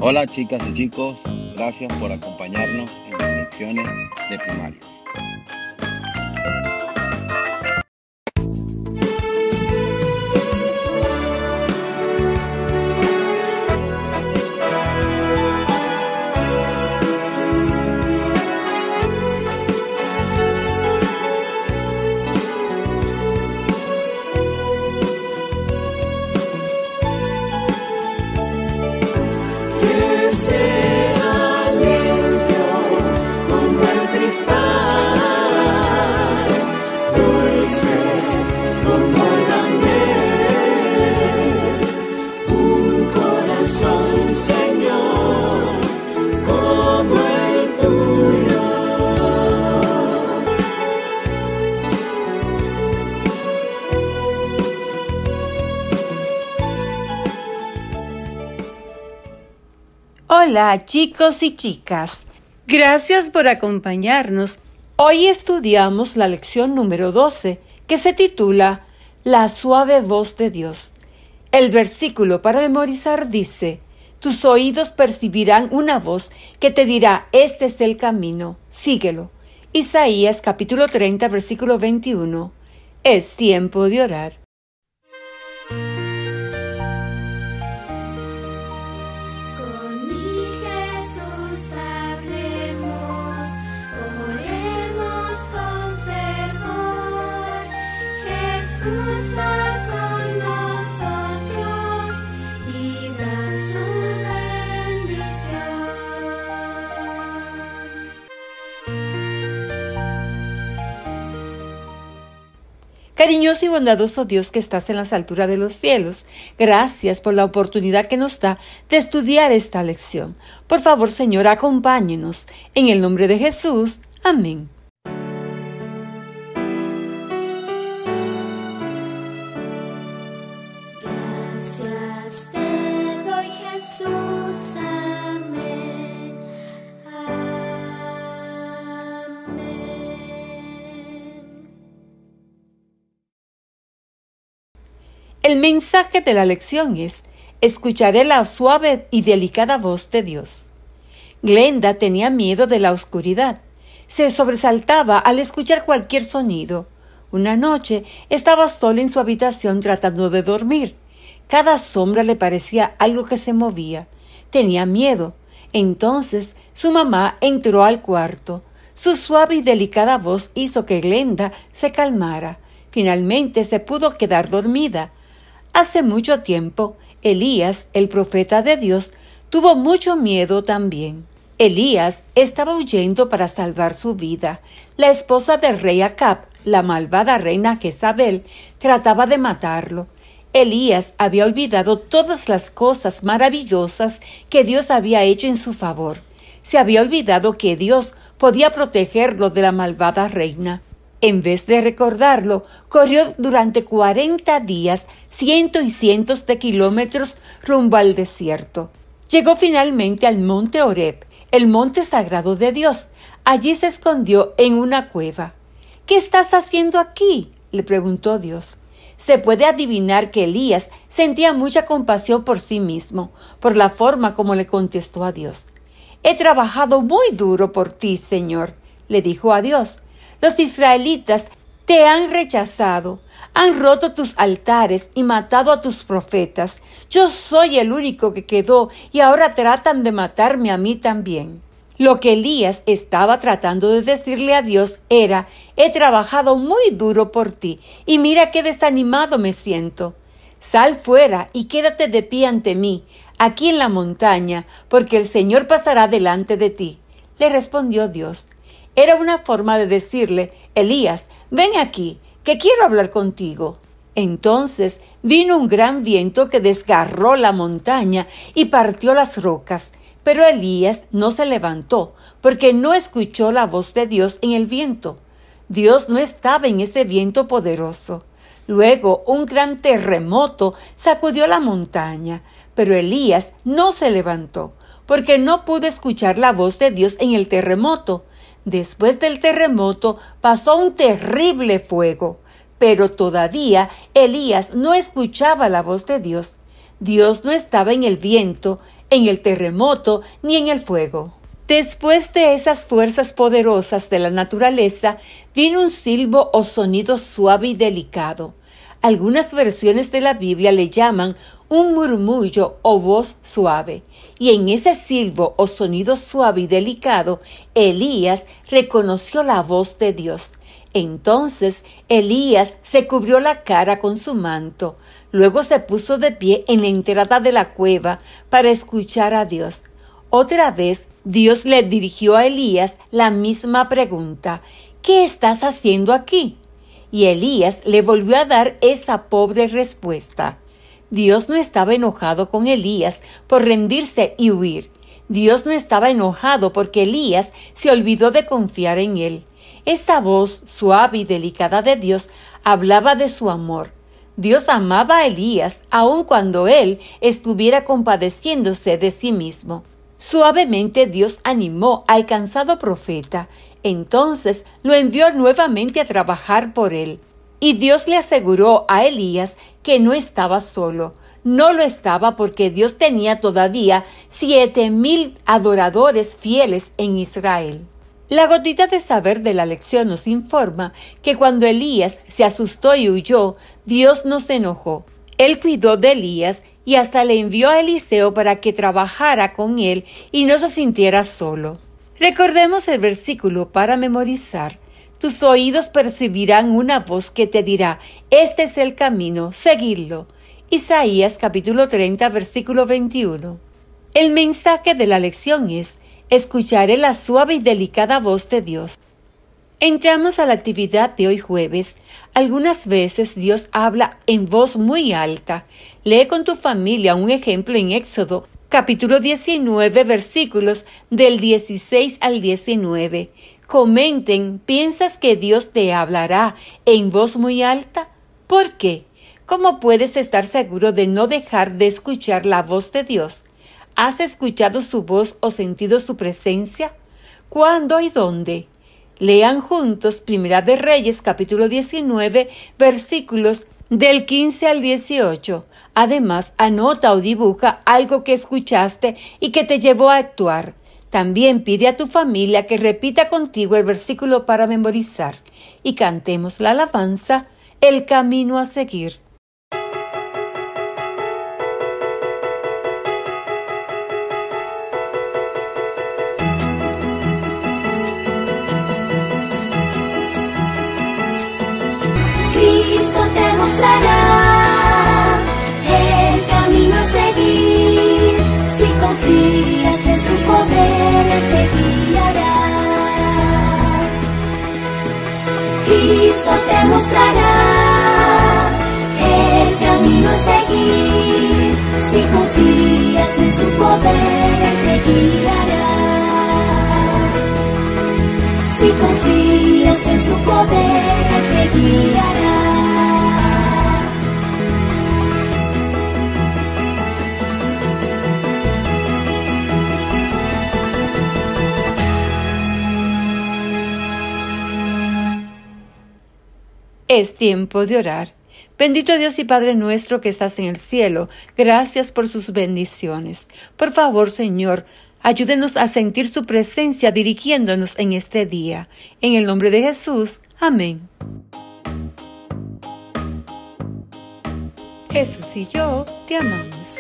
Hola chicas y chicos, gracias por acompañarnos en las lecciones de primarios. Sea limpio como el cristal, dulce como la miel, un corazón, Señor, como el tuyo. Hola chicos y chicas, gracias por acompañarnos. Hoy estudiamos la lección número 12, que se titula La suave voz de Dios. El versículo para memorizar dice: tus oídos percibirán una voz que te dirá, este es el camino, síguelo. Isaías capítulo 30, versículo 21. Es tiempo de orar. Jesús va con nosotros y da su bendición. Cariñoso y bondadoso Dios que estás en las alturas de los cielos, gracias por la oportunidad que nos da de estudiar esta lección. Por favor, Señor, acompáñenos. En el nombre de Jesús. Amén. Gracias te doy, Jesús, amén, amén. El mensaje de la lección es: escucharé la suave y delicada voz de Dios. Glenda tenía miedo de la oscuridad. Se sobresaltaba al escuchar cualquier sonido. Una noche estaba sola en su habitación tratando de dormir. Cada sombra le parecía algo que se movía. Tenía miedo. Entonces su mamá entró al cuarto. Su suave y delicada voz hizo que Glenda se calmara. Finalmente se pudo quedar dormida. Hace mucho tiempo, Elías, el profeta de Dios, tuvo mucho miedo también. Elías estaba huyendo para salvar su vida. La esposa del rey Acab, la malvada reina Jezabel, trataba de matarlo. Elías había olvidado todas las cosas maravillosas que Dios había hecho en su favor. Se había olvidado que Dios podía protegerlo de la malvada reina. En vez de recordarlo, corrió durante 40 días cientos y cientos de kilómetros rumbo al desierto. Llegó finalmente al monte Horeb, el monte sagrado de Dios. Allí se escondió en una cueva. ¿Qué estás haciendo aquí?, le preguntó Dios. Se puede adivinar que Elías sentía mucha compasión por sí mismo, por la forma como le contestó a Dios. He trabajado muy duro por ti, Señor, le dijo a Dios. Los israelitas te han rechazado, han roto tus altares y matado a tus profetas. Yo soy el único que quedó y ahora tratan de matarme a mí también. Lo que Elías estaba tratando de decirle a Dios era: he trabajado muy duro por ti y mira qué desanimado me siento. Sal fuera y quédate de pie ante mí, aquí en la montaña, porque el Señor pasará delante de ti. Le respondió Dios. Era una forma de decirle: Elías, ven aquí, que quiero hablar contigo. Entonces vino un gran viento que desgarró la montaña y partió las rocas. Pero Elías no se levantó, porque no escuchó la voz de Dios en el viento. Dios no estaba en ese viento poderoso. Luego un gran terremoto sacudió la montaña, pero Elías no se levantó, porque no pudo escuchar la voz de Dios en el terremoto. Después del terremoto pasó un terrible fuego, pero todavía Elías no escuchaba la voz de Dios. Dios no estaba en el viento, en el terremoto ni en el fuego. Después de esas fuerzas poderosas de la naturaleza, vino un silbo o sonido suave y delicado. Algunas versiones de la Biblia le llaman un murmullo o voz suave. Y en ese silbo o sonido suave y delicado, Elías reconoció la voz de Dios. Entonces Elías se cubrió la cara con su manto. Luego se puso de pie en la entrada de la cueva para escuchar a Dios. Otra vez Dios le dirigió a Elías la misma pregunta: ¿qué estás haciendo aquí? Y Elías le volvió a dar esa pobre respuesta. Dios no estaba enojado con Elías por rendirse y huir. Dios no estaba enojado porque Elías se olvidó de confiar en él. Esa voz suave y delicada de Dios hablaba de su amor. Dios amaba a Elías aun cuando él estuviera compadeciéndose de sí mismo. Suavemente Dios animó al cansado profeta. Entonces lo envió nuevamente a trabajar por él. Y Dios le aseguró a Elías que no estaba solo. No lo estaba porque Dios tenía todavía 7,000 adoradores fieles en Israel. La gotita de saber de la lección nos informa que cuando Elías se asustó y huyó, Dios no se enojó. Él cuidó de Elías y hasta le envió a Eliseo para que trabajara con él y no se sintiera solo. Recordemos el versículo para memorizar. Tus oídos percibirán una voz que te dirá: este es el camino, seguidlo. Isaías capítulo 30, versículo 21. El mensaje de la lección es: escucharé la suave y delicada voz de Dios. Entramos a la actividad de hoy jueves. Algunas veces Dios habla en voz muy alta. Lee con tu familia un ejemplo en Éxodo capítulo 19, versículos del 16 al 19. Comenten, ¿piensas que Dios te hablará en voz muy alta? ¿Por qué? ¿Cómo puedes estar seguro de no dejar de escuchar la voz de Dios? ¿Has escuchado su voz o sentido su presencia? ¿Cuándo y dónde? Lean juntos Primera de Reyes, capítulo 19, versículos del 15 al 18. Además, anota o dibuja algo que escuchaste y que te llevó a actuar. También pide a tu familia que repita contigo el versículo para memorizar. Y cantemos la alabanza, El camino a seguir. Cristo te mostrará el camino a seguir. Si confías en su poder, Él te guiará. Cristo te mostrará el camino a seguir. Si confías en su poder, Él te guiará. Si confías en su poder, Él te guiará. Es tiempo de orar. Bendito Dios y Padre nuestro que estás en el cielo, gracias por sus bendiciones. Por favor, Señor, ayúdenos a sentir su presencia dirigiéndonos en este día. En el nombre de Jesús. Amén. Jesús y yo te amamos.